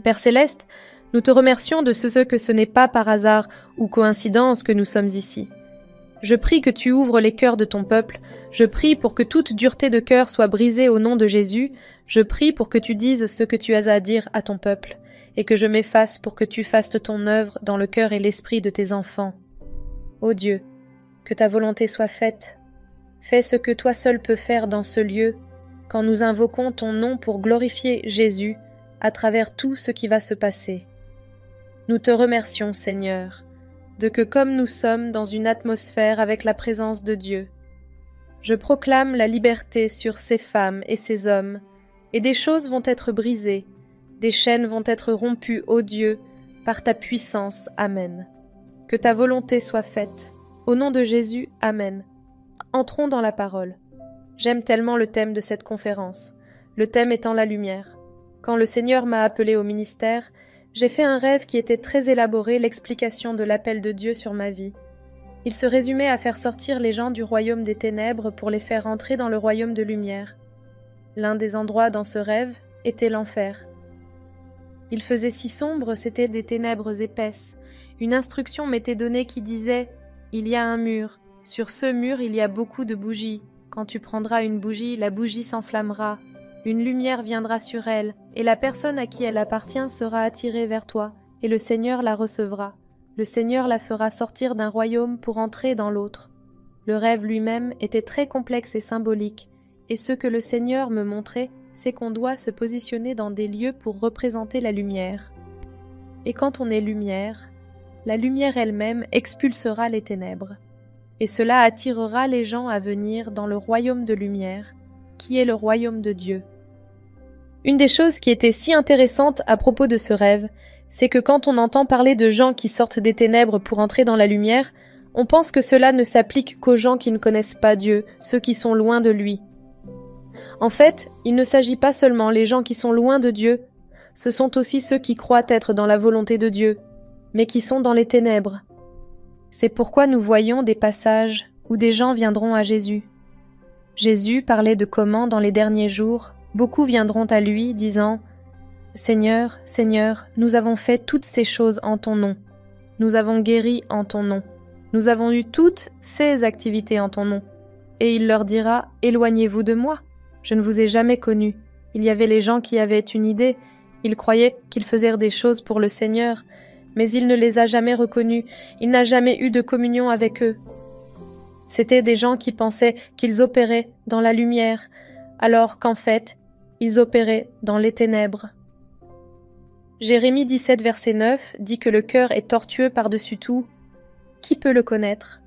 Père Céleste, nous te remercions de ce que ce n'est pas par hasard ou coïncidence que nous sommes ici. Je prie que tu ouvres les cœurs de ton peuple, je prie pour que toute dureté de cœur soit brisée au nom de Jésus, je prie pour que tu dises ce que tu as à dire à ton peuple, et que je m'efface pour que tu fasses ton œuvre dans le cœur et l'esprit de tes enfants. Ô Dieu, que ta volonté soit faite. Fais ce que toi seul peux faire dans ce lieu, quand nous invoquons ton nom pour glorifier Jésus à travers tout ce qui va se passer. Nous te remercions, Seigneur, de que comme nous sommes dans une atmosphère avec la présence de Dieu, je proclame la liberté sur ces femmes et ces hommes, et des choses vont être brisées, des chaînes vont être rompues, ô Dieu, par ta puissance. Amen. Que ta volonté soit faite. Au nom de Jésus, Amen. Entrons dans la parole. J'aime tellement le thème de cette conférence, le thème étant la lumière. Quand le Seigneur m'a appelé au ministère, j'ai fait un rêve qui était très élaboré, l'explication de l'appel de Dieu sur ma vie. Il se résumait à faire sortir les gens du royaume des ténèbres pour les faire entrer dans le royaume de lumière. L'un des endroits dans ce rêve était l'enfer. Il faisait si sombre, c'était des ténèbres épaisses. Une instruction m'était donnée qui disait « Il y a un mur. Sur ce mur, il y a beaucoup de bougies. Quand tu prendras une bougie, la bougie s'enflammera. Une lumière viendra sur elle, et la personne à qui elle appartient sera attirée vers toi, et le Seigneur la recevra. Le Seigneur la fera sortir d'un royaume pour entrer dans l'autre. » Le rêve lui-même était très complexe et symbolique, et ce que le Seigneur me montrait, c'est qu'on doit se positionner dans des lieux pour représenter la lumière. Et quand on est lumière, la lumière elle-même expulsera les ténèbres. Et cela attirera les gens à venir dans le royaume de lumière, qui est le royaume de Dieu. Une des choses qui était si intéressante à propos de ce rêve, c'est que quand on entend parler de gens qui sortent des ténèbres pour entrer dans la lumière, on pense que cela ne s'applique qu'aux gens qui ne connaissent pas Dieu, ceux qui sont loin de lui. En fait, il ne s'agit pas seulement des gens qui sont loin de Dieu, ce sont aussi ceux qui croient être dans la volonté de Dieu, mais qui sont dans les ténèbres. C'est pourquoi nous voyons des passages où des gens viendront à Jésus. Jésus parlait de comment, dans les derniers jours, beaucoup viendront à lui, disant « Seigneur, Seigneur, nous avons fait toutes ces choses en ton nom. Nous avons guéri en ton nom. Nous avons eu toutes ces activités en ton nom. » Et il leur dira « Éloignez-vous de moi. Je ne vous ai jamais connu. » Il y avait les gens qui avaient une idée. Ils croyaient qu'ils faisaient des choses pour le Seigneur, mais il ne les a jamais reconnus. Il n'a jamais eu de communion avec eux. C'étaient des gens qui pensaient qu'ils opéraient dans la lumière, alors qu'en fait, ils opéraient dans les ténèbres. Jérémie 17, verset 9 dit que le cœur est tortueux par-dessus tout. Qui peut le connaître?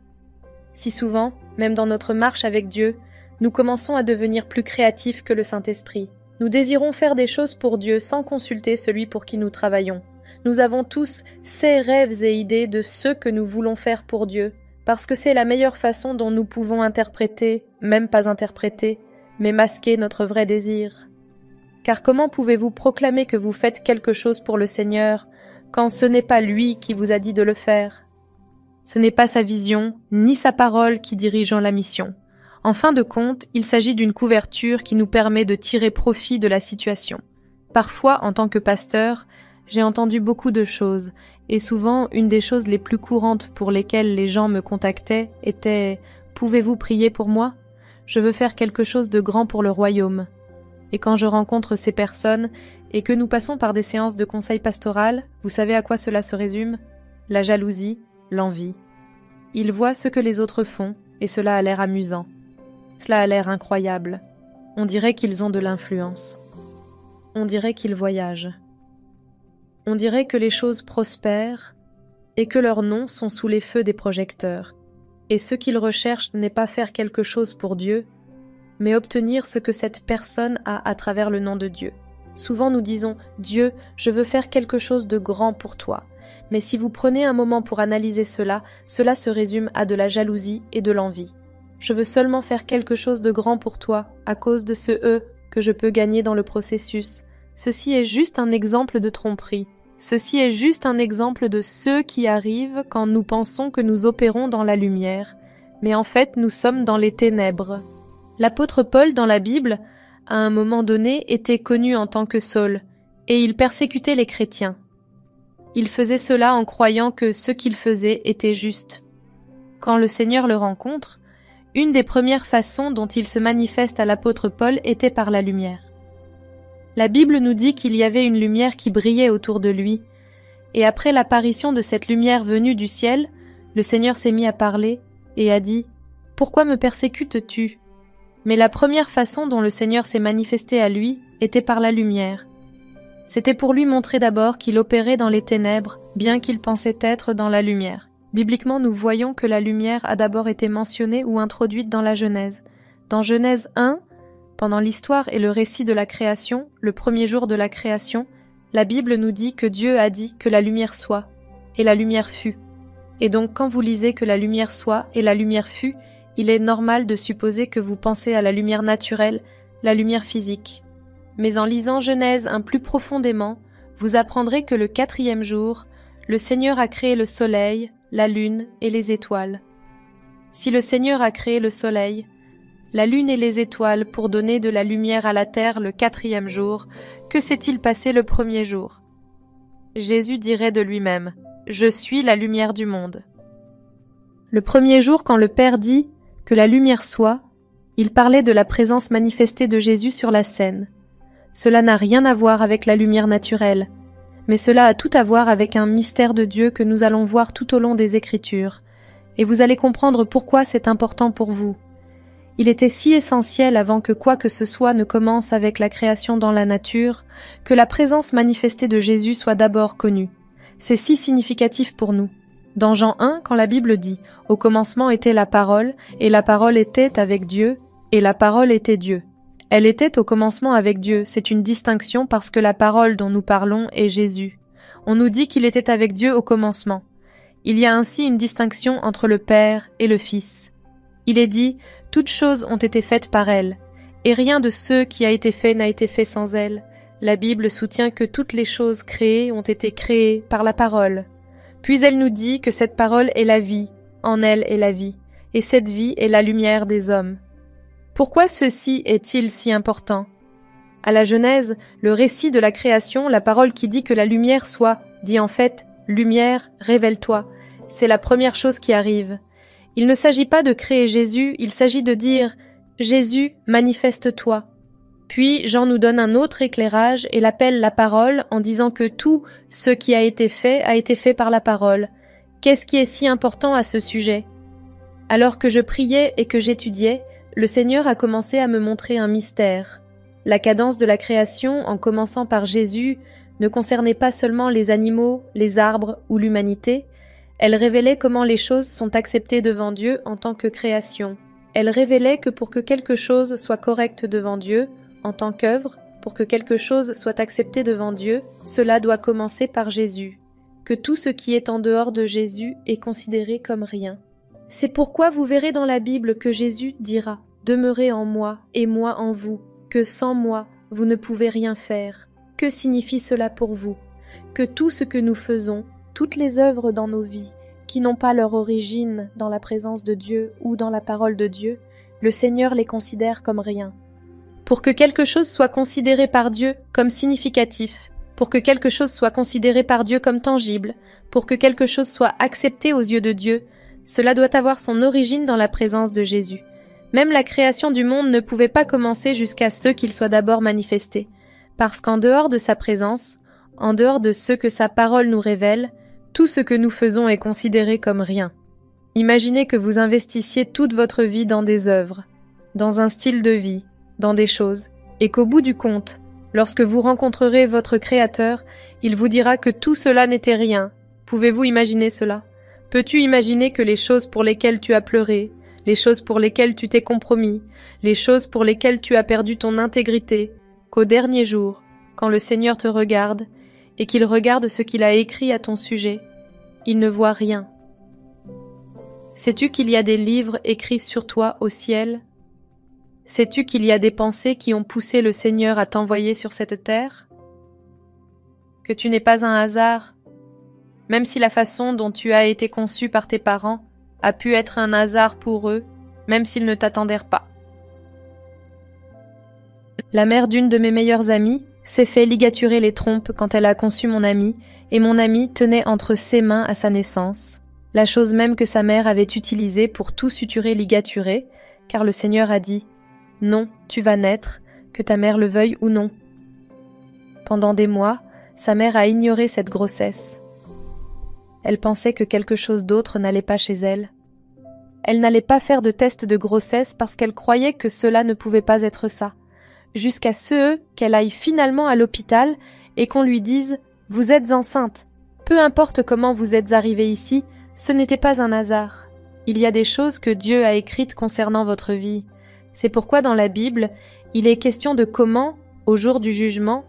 Si souvent, même dans notre marche avec Dieu, nous commençons à devenir plus créatifs que le Saint-Esprit. Nous désirons faire des choses pour Dieu sans consulter celui pour qui nous travaillons. Nous avons tous ces rêves et idées de ce que nous voulons faire pour Dieu, parce que c'est la meilleure façon dont nous pouvons interpréter, même pas interpréter, mais masquer notre vrai désir. Car comment pouvez-vous proclamer que vous faites quelque chose pour le Seigneur quand ce n'est pas lui qui vous a dit de le faire? Ce n'est pas sa vision, ni sa parole qui dirigent la mission. En fin de compte, il s'agit d'une couverture qui nous permet de tirer profit de la situation. Parfois, en tant que pasteur, j'ai entendu beaucoup de choses, et souvent, une des choses les plus courantes pour lesquelles les gens me contactaient était « Pouvez-vous prier pour moi? Je veux faire quelque chose de grand pour le royaume. » Et quand je rencontre ces personnes, et que nous passons par des séances de conseil pastoral, vous savez à quoi cela se résume? La jalousie, l'envie. Ils voient ce que les autres font, et cela a l'air amusant. Cela a l'air incroyable. On dirait qu'ils ont de l'influence. On dirait qu'ils voyagent. On dirait que les choses prospèrent et que leurs noms sont sous les feux des projecteurs. Et ce qu'ils recherchent n'est pas faire quelque chose pour Dieu, mais obtenir ce que cette personne a à travers le nom de Dieu. Souvent nous disons « Dieu, je veux faire quelque chose de grand pour toi ». Mais si vous prenez un moment pour analyser cela, cela se résume à de la jalousie et de l'envie. Je veux seulement faire quelque chose de grand pour toi, à cause de ce « eux » que je peux gagner dans le processus. Ceci est juste un exemple de tromperie. Ceci est juste un exemple de ce qui arrive quand nous pensons que nous opérons dans la lumière, mais en fait nous sommes dans les ténèbres. L'apôtre Paul dans la Bible, à un moment donné, était connu en tant que Saul. et il persécutait les chrétiens. Il faisait cela en croyant que ce qu'il faisait était juste. Quand le Seigneur le rencontre, une des premières façons dont il se manifeste à l'apôtre Paul était par la lumière. La Bible nous dit qu'il y avait une lumière qui brillait autour de lui, et après l'apparition de cette lumière venue du ciel, le Seigneur s'est mis à parler et a dit « Pourquoi me persécutes-tu » Mais la première façon dont le Seigneur s'est manifesté à lui était par la lumière. C'était pour lui montrer d'abord qu'il opérait dans les ténèbres, bien qu'il pensait être dans la lumière. Bibliquement, nous voyons que la lumière a d'abord été mentionnée ou introduite dans la Genèse. Dans Genèse 1, pendant l'histoire et le récit de la création, le premier jour de la création, la Bible nous dit que Dieu a dit que la lumière soit, et la lumière fut. Et donc quand vous lisez que la lumière soit et la lumière fut, il est normal de supposer que vous pensez à la lumière naturelle, la lumière physique. Mais en lisant Genèse un plus profondément, vous apprendrez que le 4e jour, le Seigneur a créé le soleil, la lune et les étoiles. Si le Seigneur a créé le soleil, la lune et les étoiles pour donner de la lumière à la terre le 4e jour, que s'est-il passé le 1er jour? Jésus dirait de lui-même « Je suis la lumière du monde ». Le 1er jour, quand le Père dit que la lumière soit, il parlait de la présence manifestée de Jésus sur la scène. Cela n'a rien à voir avec la lumière naturelle, mais cela a tout à voir avec un mystère de Dieu que nous allons voir tout au long des Écritures, et vous allez comprendre pourquoi c'est important pour vous. Il était si essentiel avant que quoi que ce soit ne commence avec la création dans la nature, que la présence manifestée de Jésus soit d'abord connue. C'est si significatif pour nous. Dans Jean 1, quand la Bible dit « Au commencement était la parole, et la parole était avec Dieu, et la parole était Dieu ». Elle était au commencement avec Dieu, c'est une distinction parce que la parole dont nous parlons est Jésus. On nous dit qu'il était avec Dieu au commencement. Il y a ainsi une distinction entre le Père et le Fils. Il est dit « Toutes choses ont été faites par elle, et rien de ce qui a été fait n'a été fait sans elle. » La Bible soutient que toutes les choses créées ont été créées par la parole. Puis elle nous dit que cette parole est la vie, en elle est la vie, et cette vie est la lumière des hommes. Pourquoi ceci est-il si important? À la Genèse, le récit de la création, la parole qui dit que la lumière soit, dit en fait « Lumière, révèle-toi ». C'est la première chose qui arrive. Il ne s'agit pas de créer Jésus, il s'agit de dire « Jésus, manifeste-toi ». Puis Jean nous donne un autre éclairage et l'appelle la parole en disant que tout ce qui a été fait par la parole. Qu'est-ce qui est si important à ce sujet? Alors que je priais et que j'étudiais, le Seigneur a commencé à me montrer un mystère. La cadence de la création, en commençant par Jésus, ne concernait pas seulement les animaux, les arbres ou l'humanité, elle révélait comment les choses sont acceptées devant Dieu en tant que création. Elle révélait que pour que quelque chose soit correct devant Dieu, en tant qu'œuvre, pour que quelque chose soit accepté devant Dieu, cela doit commencer par Jésus, que tout ce qui est en dehors de Jésus est considéré comme rien. C'est pourquoi vous verrez dans la Bible que Jésus dira « Demeurez en moi et moi en vous, que sans moi, vous ne pouvez rien faire. » Que signifie cela pour vous? Que tout ce que nous faisons, toutes les œuvres dans nos vies, qui n'ont pas leur origine dans la présence de Dieu ou dans la parole de Dieu, le Seigneur les considère comme rien. Pour que quelque chose soit considéré par Dieu comme significatif, pour que quelque chose soit considéré par Dieu comme tangible, pour que quelque chose soit accepté aux yeux de Dieu, cela doit avoir son origine dans la présence de Jésus. Même la création du monde ne pouvait pas commencer jusqu'à ce qu'il soit d'abord manifesté, parce qu'en dehors de sa présence, en dehors de ce que sa parole nous révèle, tout ce que nous faisons est considéré comme rien. Imaginez que vous investissiez toute votre vie dans des œuvres, dans un style de vie, dans des choses, et qu'au bout du compte, lorsque vous rencontrerez votre Créateur, il vous dira que tout cela n'était rien. Pouvez-vous imaginer cela? Peux-tu imaginer que les choses pour lesquelles tu as pleuré, les choses pour lesquelles tu t'es compromis, les choses pour lesquelles tu as perdu ton intégrité, qu'au dernier jour, quand le Seigneur te regarde, et qu'il regarde ce qu'il a écrit à ton sujet, il ne voit rien. Sais-tu qu'il y a des livres écrits sur toi au ciel? Sais-tu qu'il y a des pensées qui ont poussé le Seigneur à t'envoyer sur cette terre? Que tu n'es pas un hasard, même si la façon dont tu as été conçu par tes parents a pu être un hasard pour eux, même s'ils ne t'attendirent pas. La mère d'une de mes meilleures amies, s'est fait ligaturer les trompes quand elle a conçu mon amie, et mon amie tenait entre ses mains à sa naissance, la chose même que sa mère avait utilisée pour tout suturer ligaturer, car le Seigneur a dit « Non, tu vas naître, que ta mère le veuille ou non. » Pendant des mois, sa mère a ignoré cette grossesse. Elle pensait que quelque chose d'autre n'allait pas chez elle. Elle n'allait pas faire de test de grossesse parce qu'elle croyait que cela ne pouvait pas être ça, jusqu'à ce qu'elle aille finalement à l'hôpital et qu'on lui dise « Vous êtes enceinte. Peu importe comment vous êtes arrivée ici, ce n'était pas un hasard. Il y a des choses que Dieu a écrites concernant votre vie. C'est pourquoi dans la Bible, il est question de comment, au jour du jugement,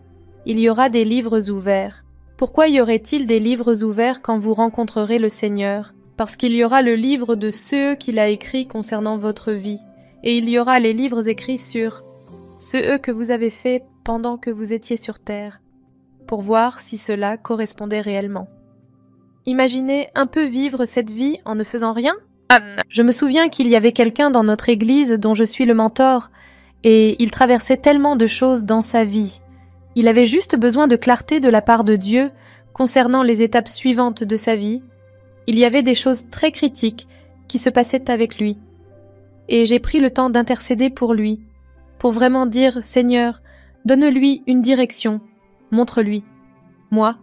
il y aura des livres ouverts. Pourquoi y aurait-il des livres ouverts quand vous rencontrerez le Seigneur? Parce qu'il y aura le livre de ceux qu'il a écrits concernant votre vie, et il y aura les livres écrits sur ceux que vous avez faits pendant que vous étiez sur terre, pour voir si cela correspondait réellement. Imaginez un peu vivre cette vie en ne faisant rien. Je me souviens qu'il y avait quelqu'un dans notre église dont je suis le mentor, et il traversait tellement de choses dans sa vie. Il avait juste besoin de clarté de la part de Dieu concernant les étapes suivantes de sa vie. Il y avait des choses très critiques qui se passaient avec lui. Et j'ai pris le temps d'intercéder pour lui, pour vraiment dire « Seigneur, donne-lui une direction, montre-lui. » Moi,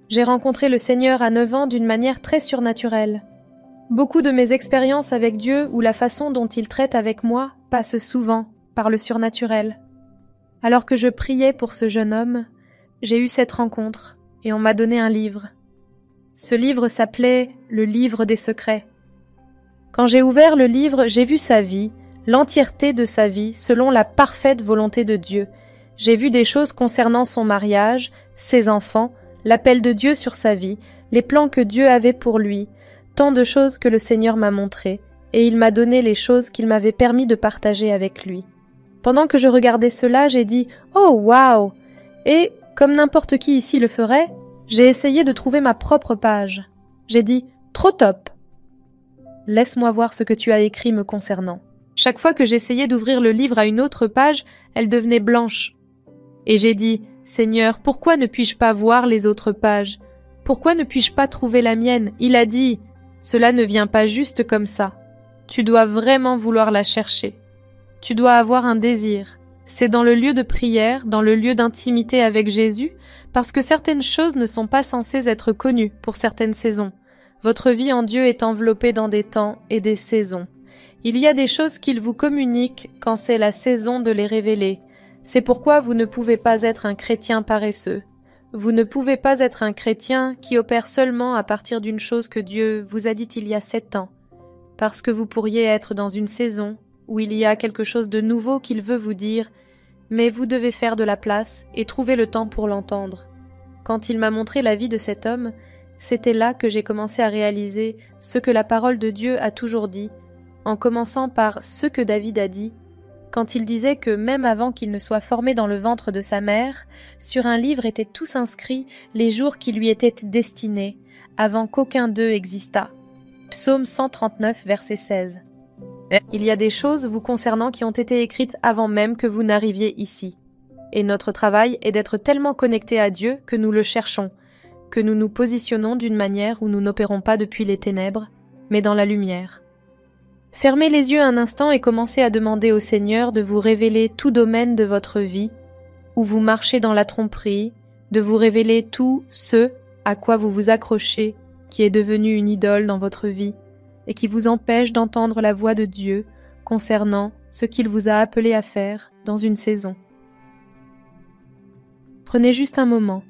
j'ai rencontré le Seigneur à 9 ans d'une manière très surnaturelle. Beaucoup de mes expériences avec Dieu ou la façon dont il traite avec moi passent souvent par le surnaturel. Alors que je priais pour ce jeune homme, j'ai eu cette rencontre et on m'a donné un livre. Ce livre s'appelait « Le livre des secrets ». Quand j'ai ouvert le livre, j'ai vu sa vie, l'entièreté de sa vie selon la parfaite volonté de Dieu. J'ai vu des choses concernant son mariage, ses enfants, l'appel de Dieu sur sa vie, les plans que Dieu avait pour lui, tant de choses que le Seigneur m'a montrées, et il m'a donné les choses qu'il m'avait permis de partager avec lui. Pendant que je regardais cela, j'ai dit « Oh, waouh !» Et, comme n'importe qui ici le ferait, j'ai essayé de trouver ma propre page. J'ai dit « Trop top !» Laisse-moi voir ce que tu as écrit me concernant. Chaque fois que j'essayais d'ouvrir le livre à une autre page, elle devenait blanche. Et j'ai dit « Seigneur, pourquoi ne puis-je pas voir les autres pages? Pourquoi ne puis-je pas trouver la mienne ?» Il a dit « Cela ne vient pas juste comme ça. Tu dois vraiment vouloir la chercher. Tu dois avoir un désir. C'est dans le lieu de prière, dans le lieu d'intimité avec Jésus, parce que certaines choses ne sont pas censées être connues pour certaines saisons. Votre vie en Dieu est enveloppée dans des temps et des saisons. Il y a des choses qu'il vous communique quand c'est la saison de les révéler. C'est pourquoi vous ne pouvez pas être un chrétien paresseux. Vous ne pouvez pas être un chrétien qui opère seulement à partir d'une chose que Dieu vous a dite il y a 7 ans, parce que vous pourriez être dans une saison où il y a quelque chose de nouveau qu'il veut vous dire, mais vous devez faire de la place et trouver le temps pour l'entendre. Quand il m'a montré la vie de cet homme, c'était là que j'ai commencé à réaliser ce que la parole de Dieu a toujours dit, en commençant par ce que David a dit, quand il disait que même avant qu'il ne soit formé dans le ventre de sa mère, sur un livre étaient tous inscrits les jours qui lui étaient destinés, avant qu'aucun d'eux existât. Psaume 139, verset 16. Il y a des choses vous concernant qui ont été écrites avant même que vous n'arriviez ici. Et notre travail est d'être tellement connectés à Dieu que nous le cherchons, que nous nous positionnons d'une manière où nous n'opérons pas depuis les ténèbres, mais dans la lumière. Fermez les yeux un instant et commencez à demander au Seigneur de vous révéler tout domaine de votre vie, où vous marchez dans la tromperie, de vous révéler tout ce à quoi vous vous accrochez, qui est devenu une idole dans votre vie, et qui vous empêche d'entendre la voix de Dieu concernant ce qu'il vous a appelé à faire dans une saison. Prenez juste un moment.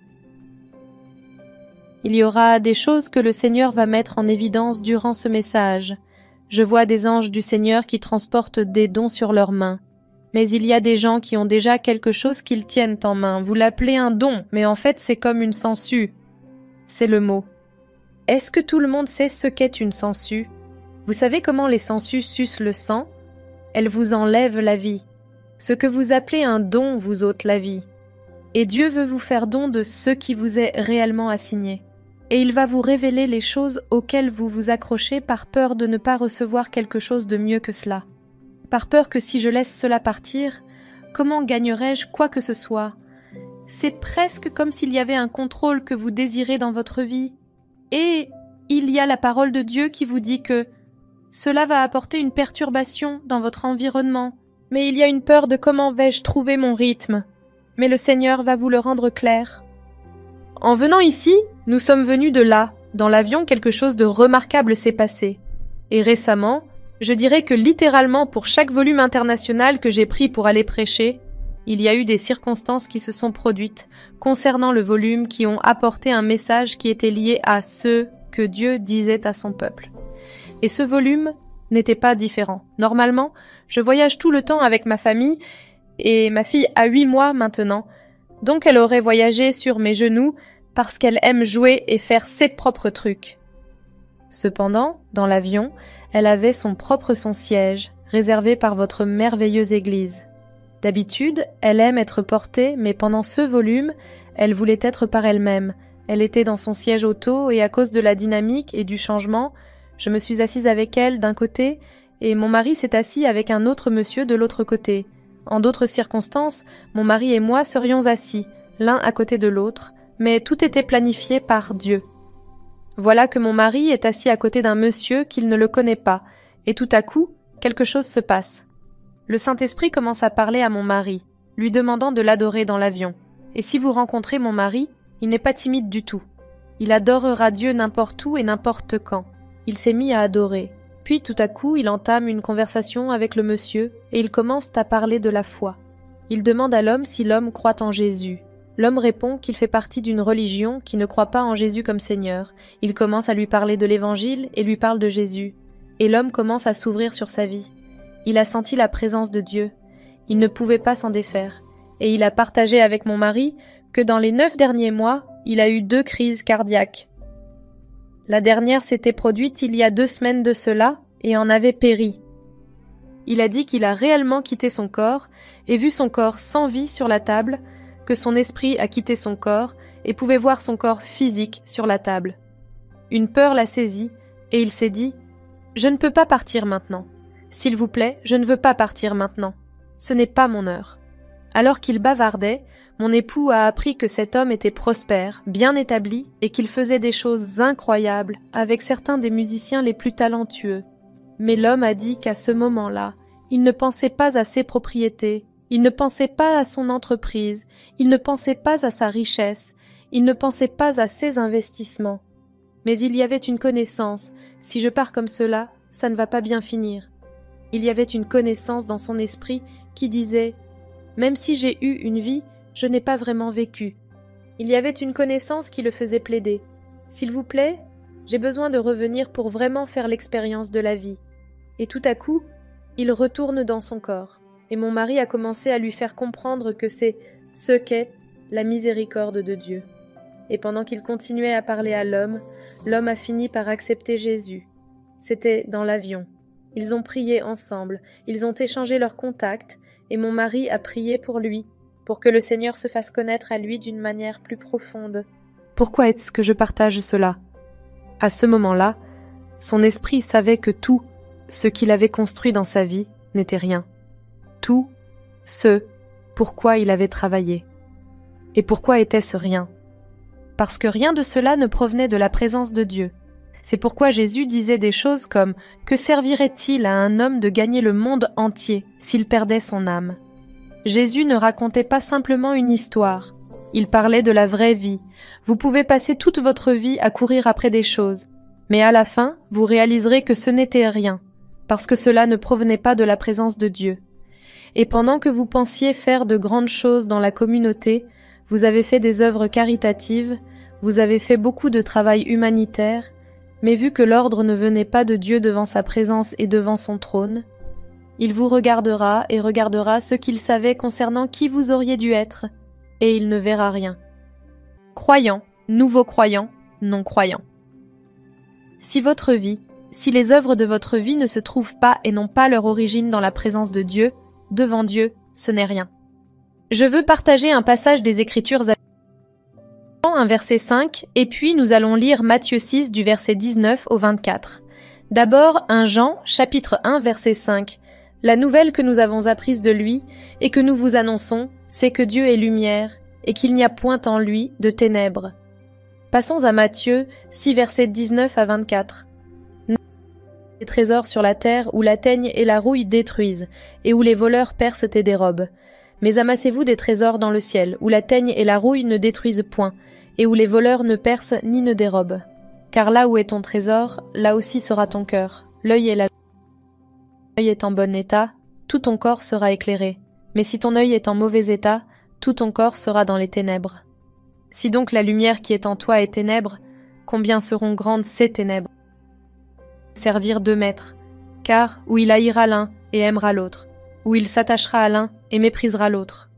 Il y aura des choses que le Seigneur va mettre en évidence durant ce message. Je vois des anges du Seigneur qui transportent des dons sur leurs mains. Mais il y a des gens qui ont déjà quelque chose qu'ils tiennent en main. Vous l'appelez un don, mais en fait c'est comme une sangsue. C'est le mot. Est-ce que tout le monde sait ce qu'est une sangsue? Vous savez comment les sangsues sucent le sang? Elles vous enlèvent la vie. Ce que vous appelez un don vous ôte la vie. Et Dieu veut vous faire don de ce qui vous est réellement assigné. Et il va vous révéler les choses auxquelles vous vous accrochez par peur de ne pas recevoir quelque chose de mieux que cela. Par peur que si je laisse cela partir, comment gagnerais-je quoi que ce soit? C'est presque comme s'il y avait un contrôle que vous désirez dans votre vie. Et il y a la parole de Dieu qui vous dit que cela va apporter une perturbation dans votre environnement. Mais il y a une peur de comment vais-je trouver mon rythme. Mais le Seigneur va vous le rendre clair. En venant ici, nous sommes venus de là. Dans l'avion, quelque chose de remarquable s'est passé. Et récemment, je dirais que littéralement pour chaque volume international que j'ai pris pour aller prêcher, il y a eu des circonstances qui se sont produites concernant le volume qui ont apporté un message qui était lié à ce que Dieu disait à son peuple. Et ce volume n'était pas différent. Normalement, je voyage tout le temps avec ma famille et ma fille a 8 mois maintenant, donc elle aurait voyagé sur mes genoux parce qu'elle aime jouer et faire ses propres trucs. Cependant, dans l'avion, elle avait son siège, réservé par votre merveilleuse Église. D'habitude, elle aime être portée, mais pendant ce volume, elle voulait être par elle-même. Elle était dans son siège auto et à cause de la dynamique et du changement, je me suis assise avec elle d'un côté et mon mari s'est assis avec un autre monsieur de l'autre côté. En d'autres circonstances, mon mari et moi serions assis, l'un à côté de l'autre, mais tout était planifié par Dieu. Voilà que mon mari est assis à côté d'un monsieur qu'il ne le connaît pas, et tout à coup, quelque chose se passe. Le Saint-Esprit commence à parler à mon mari, lui demandant de l'adorer dans l'avion. Et si vous rencontrez mon mari, il n'est pas timide du tout. Il adorera Dieu n'importe où et n'importe quand. Il s'est mis à adorer. Puis tout à coup, il entame une conversation avec le monsieur, et ils commencent à parler de la foi. Il demande à l'homme si l'homme croit en Jésus. L'homme répond qu'il fait partie d'une religion qui ne croit pas en Jésus comme Seigneur. Il commence à lui parler de l'Évangile et lui parle de Jésus. Et l'homme commence à s'ouvrir sur sa vie. Il a senti la présence de Dieu. Il ne pouvait pas s'en défaire. Et il a partagé avec mon mari que dans les 9 derniers mois, il a eu 2 crises cardiaques. La dernière s'était produite il y a 2 semaines de cela et en avait péri. Il a dit qu'il a réellement quitté son corps et vu son corps sans vie sur la table, que son esprit a quitté son corps et pouvait voir son corps physique sur la table. Une peur l'a saisi et il s'est dit « Je ne peux pas partir maintenant. S'il vous plaît, je ne veux pas partir maintenant. Ce n'est pas mon heure. » Alors qu'il bavardait, mon époux a appris que cet homme était prospère, bien établi et qu'il faisait des choses incroyables avec certains des musiciens les plus talentueux. Mais l'homme a dit qu'à ce moment-là, il ne pensait pas à ses propriétés, il ne pensait pas à son entreprise, il ne pensait pas à sa richesse, il ne pensait pas à ses investissements. Mais il y avait une connaissance, si je pars comme cela, ça ne va pas bien finir. Il y avait une connaissance dans son esprit qui disait « Même si j'ai eu une vie, je n'ai pas vraiment vécu. » Il y avait une connaissance qui le faisait plaider. « S'il vous plaît, j'ai besoin de revenir pour vraiment faire l'expérience de la vie. » Et tout à coup, il retourne dans son corps. Et mon mari a commencé à lui faire comprendre que c'est ce qu'est la miséricorde de Dieu. Et pendant qu'il continuait à parler à l'homme, l'homme a fini par accepter Jésus. C'était dans l'avion. Ils ont prié ensemble, ils ont échangé leurs contacts, et mon mari a prié pour lui, pour que le Seigneur se fasse connaître à lui d'une manière plus profonde. Pourquoi est-ce que je partage cela? À ce moment-là, son esprit savait que tout ce qu'il avait construit dans sa vie n'était rien. Tout ce pourquoi il avait travaillé. Et pourquoi était-ce rien? Parce que rien de cela ne provenait de la présence de Dieu. C'est pourquoi Jésus disait des choses comme « Que servirait-il à un homme de gagner le monde entier s'il perdait son âme ?» Jésus ne racontait pas simplement une histoire. Il parlait de la vraie vie. Vous pouvez passer toute votre vie à courir après des choses, mais à la fin, vous réaliserez que ce n'était rien, parce que cela ne provenait pas de la présence de Dieu. Et pendant que vous pensiez faire de grandes choses dans la communauté, vous avez fait des œuvres caritatives, vous avez fait beaucoup de travail humanitaire, mais vu que l'ordre ne venait pas de Dieu devant sa présence et devant son trône, il vous regardera et regardera ce qu'il savait concernant qui vous auriez dû être, et il ne verra rien. Croyants, nouveaux croyants, non-croyants. Si votre vie, si les œuvres de votre vie ne se trouvent pas et n'ont pas leur origine dans la présence de Dieu, devant Dieu, ce n'est rien. Je veux partager un passage des Écritures avec un verset 5, et puis nous allons lire Matthieu 6 du verset 19 au 24. D'abord, 1 Jean, chapitre 1, verset 5. La nouvelle que nous avons apprise de lui et que nous vous annonçons, c'est que Dieu est lumière et qu'il n'y a point en lui de ténèbres. Passons à Matthieu 6, versets 19 à 24. Des trésors sur la terre où la teigne et la rouille détruisent, et où les voleurs percent et dérobent. Mais amassez-vous des trésors dans le ciel, où la teigne et la rouille ne détruisent point, et où les voleurs ne percent ni ne dérobent. Car là où est ton trésor, là aussi sera ton cœur. L'œil est en bon état, tout ton corps sera éclairé. Mais si ton œil est en mauvais état, tout ton corps sera dans les ténèbres. Si donc la lumière qui est en toi est ténèbres, combien seront grandes ces ténèbres? Servir deux maîtres, car où il haïra l'un et aimera l'autre, où il s'attachera à l'un et méprisera l'autre.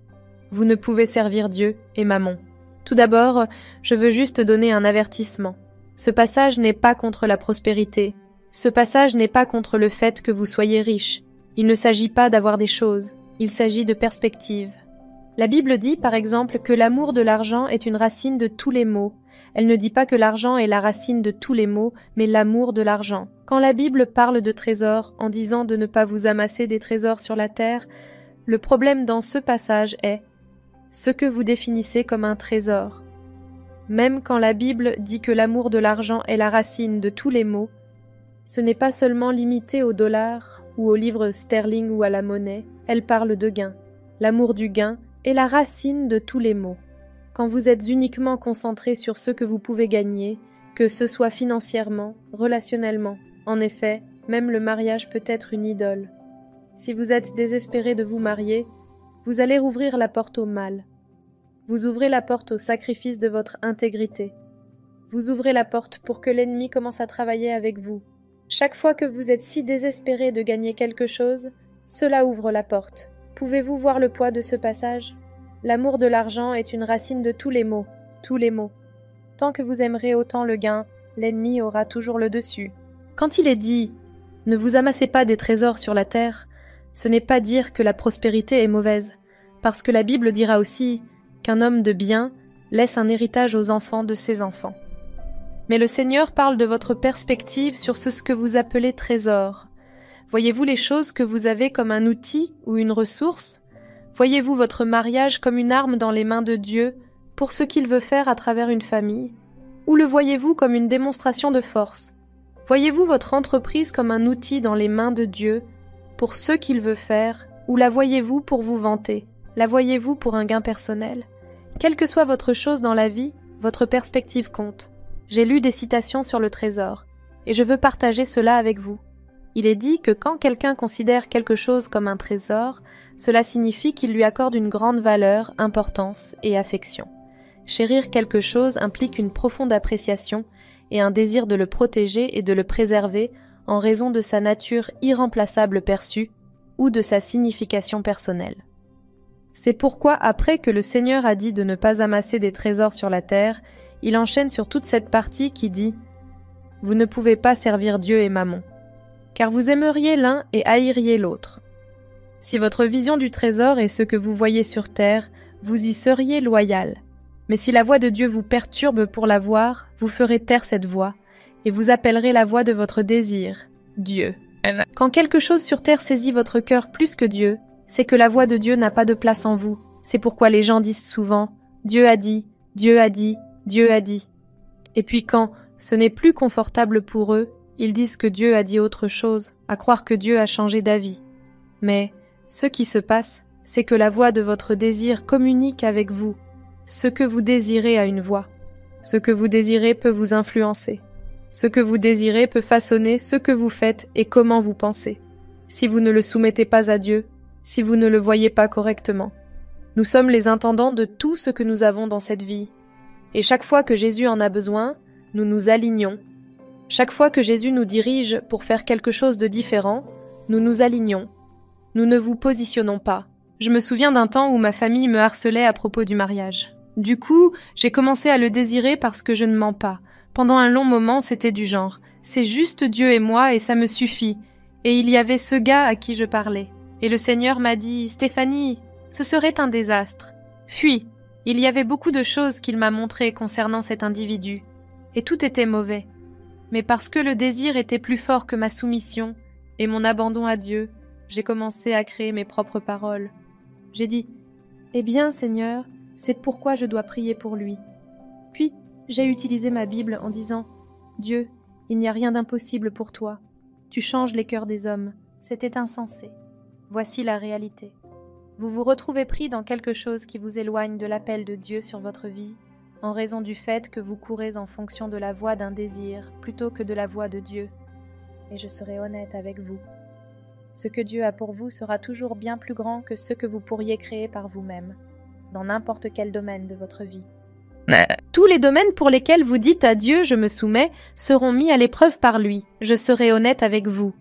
Vous ne pouvez servir Dieu et Mammon. Tout d'abord, je veux juste donner un avertissement. Ce passage n'est pas contre la prospérité. Ce passage n'est pas contre le fait que vous soyez riche. Il ne s'agit pas d'avoir des choses. Il s'agit de perspective. La Bible dit, par exemple, que l'amour de l'argent est une racine de tous les maux. Elle ne dit pas que l'argent est la racine de tous les maux, mais l'amour de l'argent. Quand la Bible parle de trésors, en disant de ne pas vous amasser des trésors sur la terre, le problème dans ce passage est ce que vous définissez comme un trésor. Même quand la Bible dit que l'amour de l'argent est la racine de tous les maux, ce n'est pas seulement limité au dollar ou au livre sterling ou à la monnaie, elle parle de gain. L'amour du gain est la racine de tous les maux. Quand vous êtes uniquement concentré sur ce que vous pouvez gagner, que ce soit financièrement, relationnellement, en effet, même le mariage peut être une idole. Si vous êtes désespéré de vous marier, vous allez rouvrir la porte au mal. Vous ouvrez la porte au sacrifice de votre intégrité. Vous ouvrez la porte pour que l'ennemi commence à travailler avec vous. Chaque fois que vous êtes si désespéré de gagner quelque chose, cela ouvre la porte. Pouvez-vous voir le poids de ce passage? L'amour de l'argent est une racine de tous les maux, tous les maux. Tant que vous aimerez autant le gain, l'ennemi aura toujours le dessus. Quand il est dit « Ne vous amassez pas des trésors sur la terre », ce n'est pas dire que la prospérité est mauvaise, parce que la Bible dira aussi qu'un homme de bien laisse un héritage aux enfants de ses enfants. Mais le Seigneur parle de votre perspective sur ce que vous appelez trésor. Voyez-vous les choses que vous avez comme un outil ou une ressource? Voyez-vous votre mariage comme une arme dans les mains de Dieu pour ce qu'il veut faire à travers une famille? Ou le voyez-vous comme une démonstration de force? Voyez-vous votre entreprise comme un outil dans les mains de Dieu pour ce qu'il veut faire? Ou la voyez-vous pour vous vanter? La voyez-vous pour un gain personnel? Quelle que soit votre chose dans la vie, votre perspective compte. J'ai lu des citations sur le trésor, et je veux partager cela avec vous. Il est dit que quand quelqu'un considère quelque chose comme un trésor, cela signifie qu'il lui accorde une grande valeur, importance et affection. Chérir quelque chose implique une profonde appréciation et un désir de le protéger et de le préserver en raison de sa nature irremplaçable perçue ou de sa signification personnelle. C'est pourquoi après que le Seigneur a dit de ne pas amasser des trésors sur la terre, il enchaîne sur toute cette partie qui dit « Vous ne pouvez pas servir Dieu et Mammon, car vous aimeriez l'un et haïriez l'autre. Si votre vision du trésor est ce que vous voyez sur terre, vous y seriez loyal. Mais si la voix de Dieu vous perturbe pour la voir, vous ferez taire cette voix, et vous appellerez la voix de votre désir, Dieu. Quand quelque chose sur terre saisit votre cœur plus que Dieu, c'est que la voix de Dieu n'a pas de place en vous. C'est pourquoi les gens disent souvent « Dieu a dit, Dieu a dit, Dieu a dit ». Et puis quand ce n'est plus confortable pour eux, ils disent que Dieu a dit autre chose, à croire que Dieu a changé d'avis. Mais ce qui se passe, c'est que la voix de votre désir communique avec vous. Ce que vous désirez a une voix. Ce que vous désirez peut vous influencer. Ce que vous désirez peut façonner ce que vous faites et comment vous pensez. Si vous ne le soumettez pas à Dieu, si vous ne le voyez pas correctement. Nous sommes les intendants de tout ce que nous avons dans cette vie. Et chaque fois que Jésus en a besoin, nous nous alignons. Chaque fois que Jésus nous dirige pour faire quelque chose de différent, nous nous alignons. Nous ne vous positionnons pas. Je me souviens d'un temps où ma famille me harcelait à propos du mariage. Du coup, j'ai commencé à le désirer parce que je ne mens pas. Pendant un long moment, c'était du genre « c'est juste Dieu et moi et ça me suffit ». Et il y avait ce gars à qui je parlais. Et le Seigneur m'a dit « Stéphanie, ce serait un désastre. Fuis ». Il y avait beaucoup de choses qu'il m'a montrées concernant cet individu. Et tout était mauvais. Mais parce que le désir était plus fort que ma soumission et mon abandon à Dieu, j'ai commencé à créer mes propres paroles. J'ai dit « Eh bien, Seigneur, C'est pourquoi je dois prier pour lui. Puis, j'ai utilisé ma Bible en disant « Dieu, il n'y a rien d'impossible pour toi. Tu changes les cœurs des hommes. C'était insensé. Voici la réalité. » Vous vous retrouvez pris dans quelque chose qui vous éloigne de l'appel de Dieu sur votre vie, en raison du fait que vous courez en fonction de la voie d'un désir plutôt que de la voie de Dieu. Et je serai honnête avec vous. Ce que Dieu a pour vous sera toujours bien plus grand que ce que vous pourriez créer par vous-même, dans n'importe quel domaine de votre vie. Tous les domaines pour lesquels vous dites à Dieu « je me soumets » seront mis à l'épreuve par lui. Je serai honnête avec vous.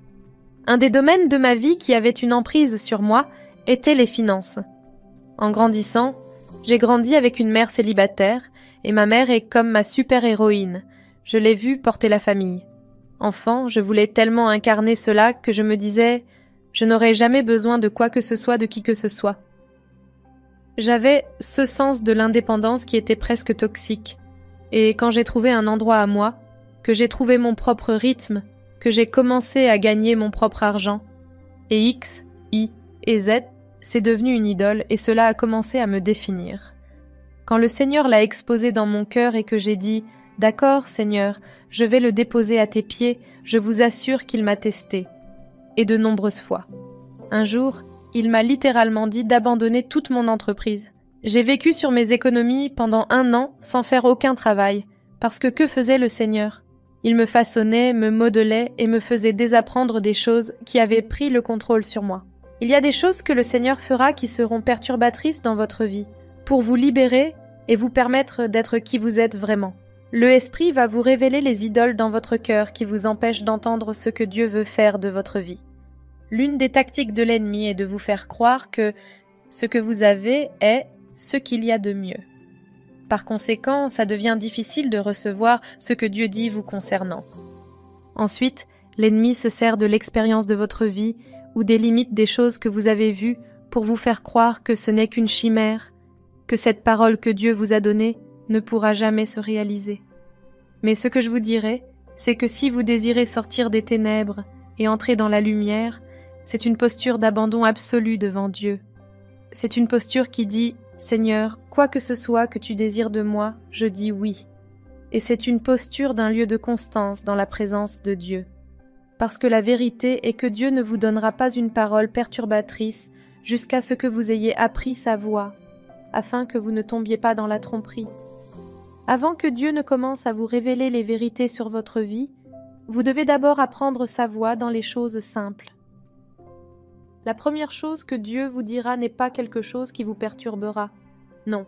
Un des domaines de ma vie qui avait une emprise sur moi étaient les finances. En grandissant, j'ai grandi avec une mère célibataire et ma mère est comme ma super-héroïne. Je l'ai vue porter la famille. Enfant, je voulais tellement incarner cela que je me disais « je n'aurai jamais besoin de quoi que ce soit de qui que ce soit ». J'avais ce sens de l'indépendance qui était presque toxique. Et quand j'ai trouvé un endroit à moi, que j'ai trouvé mon propre rythme, que j'ai commencé à gagner mon propre argent, et X, Y et Z, c'est devenu une idole et cela a commencé à me définir. Quand le Seigneur l'a exposé dans mon cœur et que j'ai dit « D'accord, Seigneur, je vais le déposer à tes pieds, je vous assure qu'il m'a testé. » Et de nombreuses fois. Un jour, il m'a littéralement dit d'abandonner toute mon entreprise. J'ai vécu sur mes économies pendant 1 an sans faire aucun travail, parce que faisait le Seigneur? Il me façonnait, me modelait et me faisait désapprendre des choses qui avaient pris le contrôle sur moi. Il y a des choses que le Seigneur fera qui seront perturbatrices dans votre vie, pour vous libérer et vous permettre d'être qui vous êtes vraiment. Le Esprit va vous révéler les idoles dans votre cœur qui vous empêchent d'entendre ce que Dieu veut faire de votre vie. L'une des tactiques de l'ennemi est de vous faire croire que ce que vous avez est ce qu'il y a de mieux. Par conséquent, ça devient difficile de recevoir ce que Dieu dit vous concernant. Ensuite, l'ennemi se sert de l'expérience de votre vie ou des limites des choses que vous avez vues pour vous faire croire que ce n'est qu'une chimère, que cette parole que Dieu vous a donnée ne pourra jamais se réaliser. Mais ce que je vous dirai, c'est que si vous désirez sortir des ténèbres et entrer dans la lumière, c'est une posture d'abandon absolu devant Dieu. C'est une posture qui dit « Seigneur, quoi que ce soit que tu désires de moi, je dis oui ». Et c'est une posture d'un lieu de constance dans la présence de Dieu. Parce que la vérité est que Dieu ne vous donnera pas une parole perturbatrice jusqu'à ce que vous ayez appris sa voix, afin que vous ne tombiez pas dans la tromperie. Avant que Dieu ne commence à vous révéler les vérités sur votre vie, vous devez d'abord apprendre sa voix dans les choses simples. La première chose que Dieu vous dira n'est pas quelque chose qui vous perturbera. Non.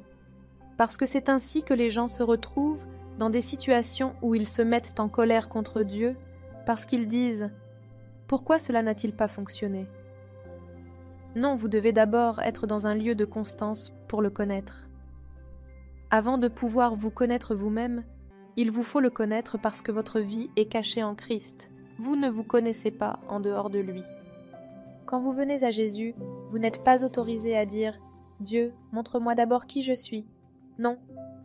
Parce que c'est ainsi que les gens se retrouvent dans des situations où ils se mettent en colère contre Dieu, parce qu'ils disent « Pourquoi cela n'a-t-il pas fonctionné ?» Non, vous devez d'abord être dans un lieu de constance pour le connaître. Avant de pouvoir vous connaître vous-même, il vous faut le connaître parce que votre vie est cachée en Christ. Vous ne vous connaissez pas en dehors de lui. Quand vous venez à Jésus, vous n'êtes pas autorisé à dire « Dieu, montre-moi d'abord qui je suis ». Non,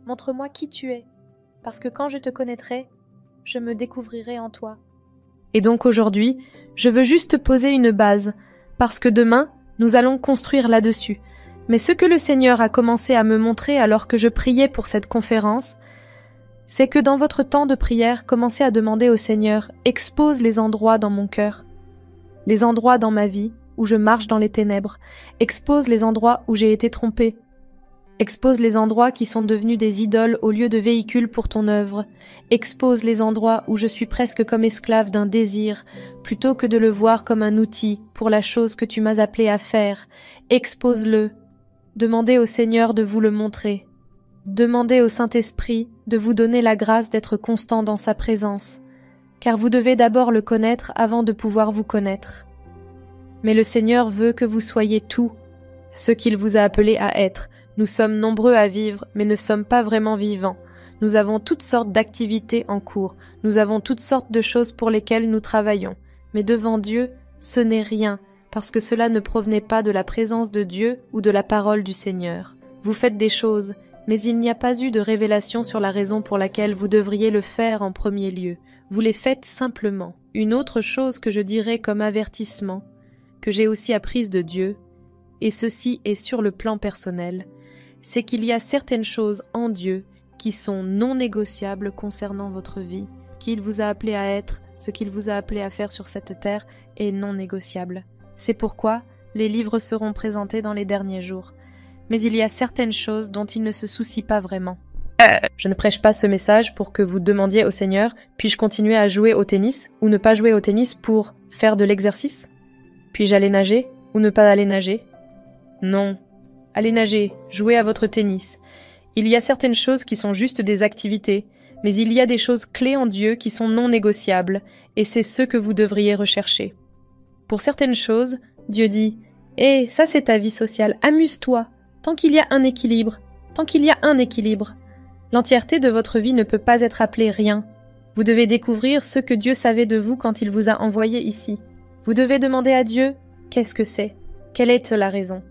montre-moi qui tu es, parce que quand je te connaîtrai, je me découvrirai en toi. Et donc aujourd'hui, je veux juste poser une base, parce que demain, nous allons construire là-dessus. Mais ce que le Seigneur a commencé à me montrer alors que je priais pour cette conférence, c'est que dans votre temps de prière, commencez à demander au Seigneur « Expose les endroits dans mon cœur, les endroits dans ma vie où je marche dans les ténèbres, expose les endroits où j'ai été trompé, expose les endroits qui sont devenus des idoles au lieu de véhicules pour ton œuvre, expose les endroits où je suis presque comme esclave d'un désir, plutôt que de le voir comme un outil pour la chose que tu m'as appelé à faire, expose-le. Demandez au Seigneur de vous le montrer. Demandez au Saint-Esprit de vous donner la grâce d'être constant dans sa présence, car vous devez d'abord le connaître avant de pouvoir vous connaître. Mais le Seigneur veut que vous soyez tout ce qu'il vous a appelé à être. Nous sommes nombreux à vivre, mais ne sommes pas vraiment vivants. Nous avons toutes sortes d'activités en cours. Nous avons toutes sortes de choses pour lesquelles nous travaillons. Mais devant Dieu, ce n'est rien, parce que cela ne provenait pas de la présence de Dieu ou de la parole du Seigneur. Vous faites des choses, mais il n'y a pas eu de révélation sur la raison pour laquelle vous devriez le faire en premier lieu. Vous les faites simplement. Une autre chose que je dirais comme avertissement, que j'ai aussi apprise de Dieu, et ceci est sur le plan personnel, c'est qu'il y a certaines choses en Dieu qui sont non négociables concernant votre vie, qu'il vous a appelé à être, ce qu'il vous a appelé à faire sur cette terre est non négociable. C'est pourquoi les livres seront présentés dans les derniers jours. Mais il y a certaines choses dont il ne se soucie pas vraiment. Je ne prêche pas ce message pour que vous demandiez au Seigneur, puis-je continuer à jouer au tennis ou ne pas jouer au tennis pour faire de l'exercice? Puis-je aller nager ou ne pas aller nager? Non. Allez nager, jouez à votre tennis. Il y a certaines choses qui sont juste des activités, mais il y a des choses clés en Dieu qui sont non négociables, et c'est ce que vous devriez rechercher. Pour certaines choses, Dieu dit « Eh, ça c'est ta vie sociale, amuse-toi, tant qu'il y a un équilibre, tant qu'il y a un équilibre. » L'entièreté de votre vie ne peut pas être appelée rien. Vous devez découvrir ce que Dieu savait de vous quand il vous a envoyé ici. Vous devez demander à Dieu « Qu'est-ce que c'est? Quelle est la raison?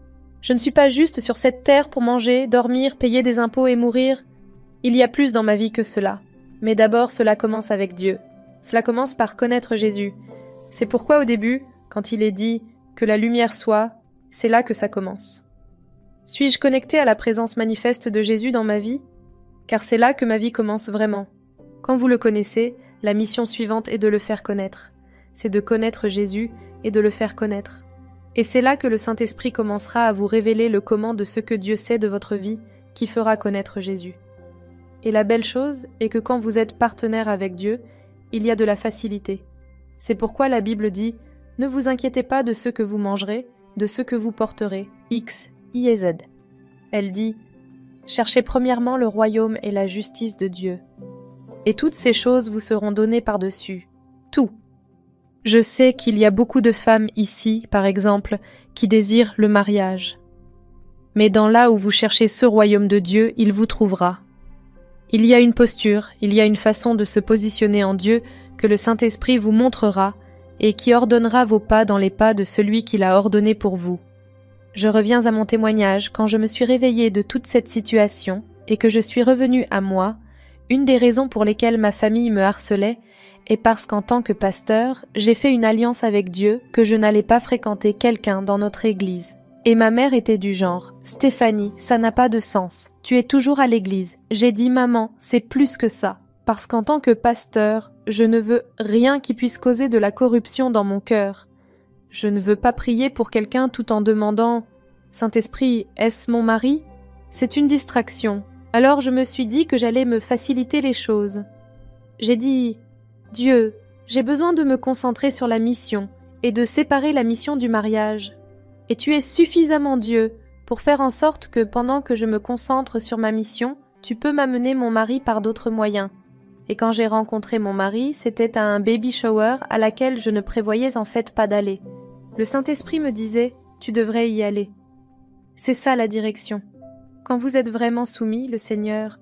Je ne suis pas juste sur cette terre pour manger, dormir, payer des impôts et mourir. Il y a plus dans ma vie que cela. Mais d'abord, cela commence avec Dieu. Cela commence par connaître Jésus. C'est pourquoi au début, quand il est dit « Que la lumière soit », c'est là que ça commence. Suis-je connecté à la présence manifeste de Jésus dans ma vie? Car c'est là que ma vie commence vraiment. Quand vous le connaissez, la mission suivante est de le faire connaître. C'est de connaître Jésus et de le faire connaître. Et c'est là que le Saint-Esprit commencera à vous révéler le comment de ce que Dieu sait de votre vie qui fera connaître Jésus. Et la belle chose est que quand vous êtes partenaire avec Dieu, il y a de la facilité. C'est pourquoi la Bible dit « Ne vous inquiétez pas de ce que vous mangerez, de ce que vous porterez. » X, Y et Z. Elle dit « Cherchez premièrement le royaume et la justice de Dieu. Et toutes ces choses vous seront données par-dessus. Tout. » Je sais qu'il y a beaucoup de femmes ici, par exemple, qui désirent le mariage. Mais dans là où vous cherchez ce royaume de Dieu, il vous trouvera. Il y a une posture, il y a une façon de se positionner en Dieu que le Saint-Esprit vous montrera et qui ordonnera vos pas dans les pas de celui qui l'a ordonné pour vous. Je reviens à mon témoignage quand je me suis réveillée de toute cette situation et que je suis revenue à moi. Une des raisons pour lesquelles ma famille me harcelait est parce qu'en tant que pasteur, j'ai fait une alliance avec Dieu que je n'allais pas fréquenter quelqu'un dans notre église. Et ma mère était du genre « Stéphanie, ça n'a pas de sens. Tu es toujours à l'église. » J'ai dit « Maman, c'est plus que ça. » Parce qu'en tant que pasteur, je ne veux rien qui puisse causer de la corruption dans mon cœur. Je ne veux pas prier pour quelqu'un tout en demandant « Saint-Esprit, est-ce mon mari ?» C'est une distraction. Alors je me suis dit que j'allais me faciliter les choses. J'ai dit « Dieu, j'ai besoin de me concentrer sur la mission et de séparer la mission du mariage. Et tu es suffisamment Dieu pour faire en sorte que pendant que je me concentre sur ma mission, tu peux m'amener mon mari par d'autres moyens. » Et quand j'ai rencontré mon mari, c'était à un baby shower à laquelle je ne prévoyais en fait pas d'aller. Le Saint-Esprit me disait « Tu devrais y aller. » C'est ça la direction. Quand vous êtes vraiment soumis, le Seigneur,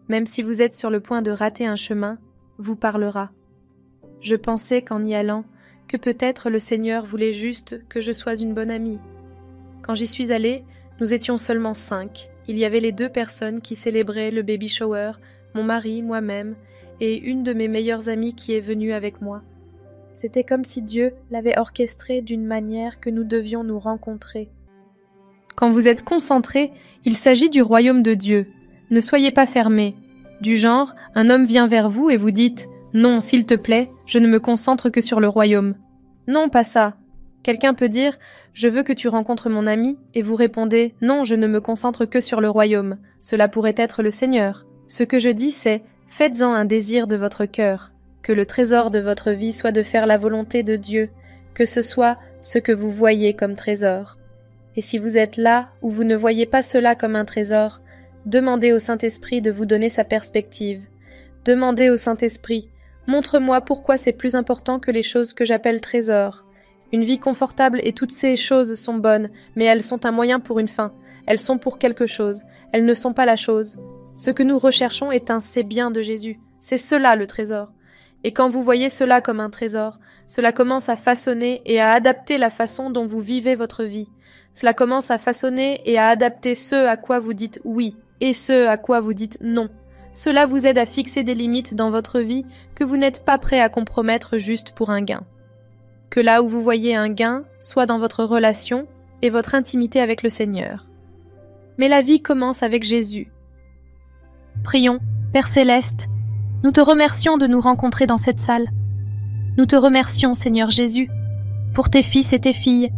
même si vous êtes sur le point de rater un chemin, vous parlera. Je pensais qu'en y allant, que peut-être le Seigneur voulait juste que je sois une bonne amie. Quand j'y suis allée, nous étions seulement 5. Il y avait les 2 personnes qui célébraient le baby shower, mon mari, moi-même, et une de mes meilleures amies qui est venue avec moi. C'était comme si Dieu l'avait orchestré d'une manière que nous devions nous rencontrer. Quand vous êtes concentré, il s'agit du royaume de Dieu. Ne soyez pas fermés. Du genre, un homme vient vers vous et vous dites « Non, s'il te plaît, je ne me concentre que sur le royaume. » Non, pas ça. Quelqu'un peut dire « Je veux que tu rencontres mon ami » et vous répondez « Non, je ne me concentre que sur le royaume. » Cela pourrait être le Seigneur. Ce que je dis, c'est « Faites-en un désir de votre cœur. Que le trésor de votre vie soit de faire la volonté de Dieu, que ce soit ce que vous voyez comme trésor. Et si vous êtes là où vous ne voyez pas cela comme un trésor, demandez au Saint-Esprit de vous donner sa perspective. Demandez au Saint-Esprit « Montre-moi pourquoi c'est plus important que les choses que j'appelle trésors. Une vie confortable et toutes ces choses sont bonnes, mais elles sont un moyen pour une fin. Elles sont pour quelque chose. Elles ne sont pas la chose. Ce que nous recherchons est un c'est bien de Jésus. C'est cela le trésor. Et quand vous voyez cela comme un trésor, cela commence à façonner et à adapter la façon dont vous vivez votre vie. Cela commence à façonner et à adapter ce à quoi vous dites oui et ce à quoi vous dites non. Cela vous aide à fixer des limites dans votre vie que vous n'êtes pas prêt à compromettre juste pour un gain. Que là où vous voyez un gain soit dans votre relation et votre intimité avec le Seigneur. mais la vie commence avec Jésus. Prions, Père Céleste, nous te remercions de nous rencontrer dans cette salle. Nous te remercions, Seigneur Jésus, pour tes fils et tes filles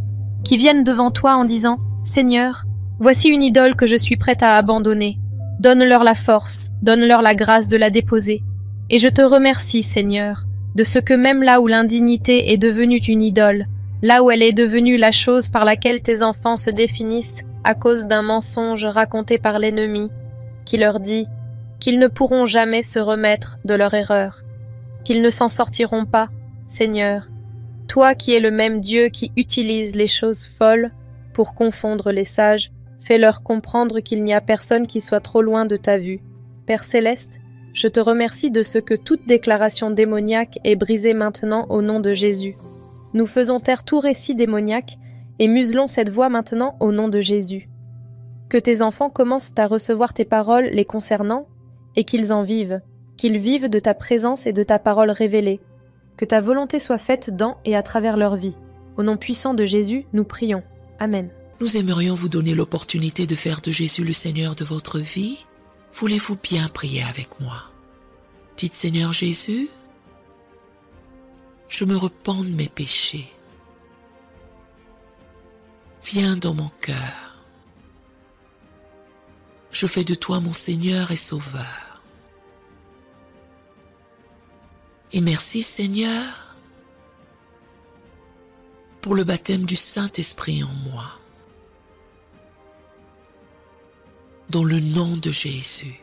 qui viennent devant toi en disant « Seigneur, voici une idole que je suis prête à abandonner. Donne-leur la force, donne-leur la grâce de la déposer. Et je te remercie, Seigneur, de ce que même là où l'indignité est devenue une idole, là où elle est devenue la chose par laquelle tes enfants se définissent à cause d'un mensonge raconté par l'ennemi, qui leur dit qu'ils ne pourront jamais se remettre de leur erreur, qu'ils ne s'en sortiront pas, Seigneur, toi qui es le même Dieu qui utilise les choses folles pour confondre les sages, fais-leur comprendre qu'il n'y a personne qui soit trop loin de ta vue. Père Céleste, je te remercie de ce que toute déclaration démoniaque est brisée maintenant au nom de Jésus. Nous faisons taire tout récit démoniaque et muselons cette voix maintenant au nom de Jésus. Que tes enfants commencent à recevoir tes paroles les concernant et qu'ils en vivent, qu'ils vivent de ta présence et de ta parole révélée. Que ta volonté soit faite dans et à travers leur vie. Au nom puissant de Jésus, nous prions. Amen. Nous aimerions vous donner l'opportunité de faire de Jésus le Seigneur de votre vie. Voulez-vous bien prier avec moi? Dites Seigneur Jésus, je me repens de mes péchés. Viens dans mon cœur. Je fais de toi mon Seigneur et Sauveur. Et merci Seigneur pour le baptême du Saint-Esprit en moi. Dans le nom de Jésus.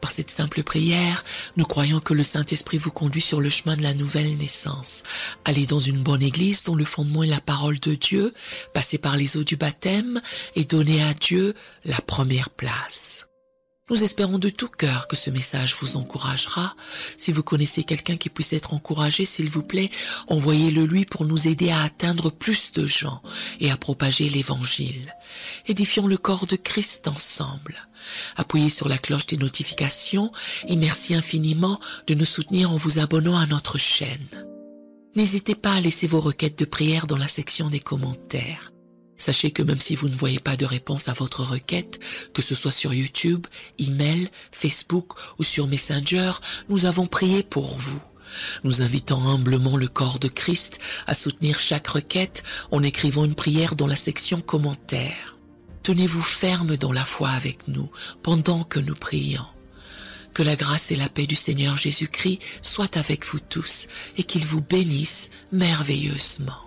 Par cette simple prière, nous croyons que le Saint-Esprit vous conduit sur le chemin de la nouvelle naissance. Allez dans une bonne église dont le fondement est la parole de Dieu, passez par les eaux du baptême et donnez à Dieu la première place. Nous espérons de tout cœur que ce message vous encouragera. Si vous connaissez quelqu'un qui puisse être encouragé, s'il vous plaît, envoyez-le lui pour nous aider à atteindre plus de gens et à propager l'Évangile. Édifions le corps de Christ ensemble. Appuyez sur la cloche des notifications et merci infiniment de nous soutenir en vous abonnant à notre chaîne. N'hésitez pas à laisser vos requêtes de prière dans la section des commentaires. Sachez que même si vous ne voyez pas de réponse à votre requête, que ce soit sur YouTube, email, Facebook ou sur Messenger, nous avons prié pour vous. Nous invitons humblement le corps de Christ à soutenir chaque requête en écrivant une prière dans la section commentaires. Tenez-vous ferme dans la foi avec nous pendant que nous prions. Que la grâce et la paix du Seigneur Jésus-Christ soient avec vous tous et qu'il vous bénisse merveilleusement.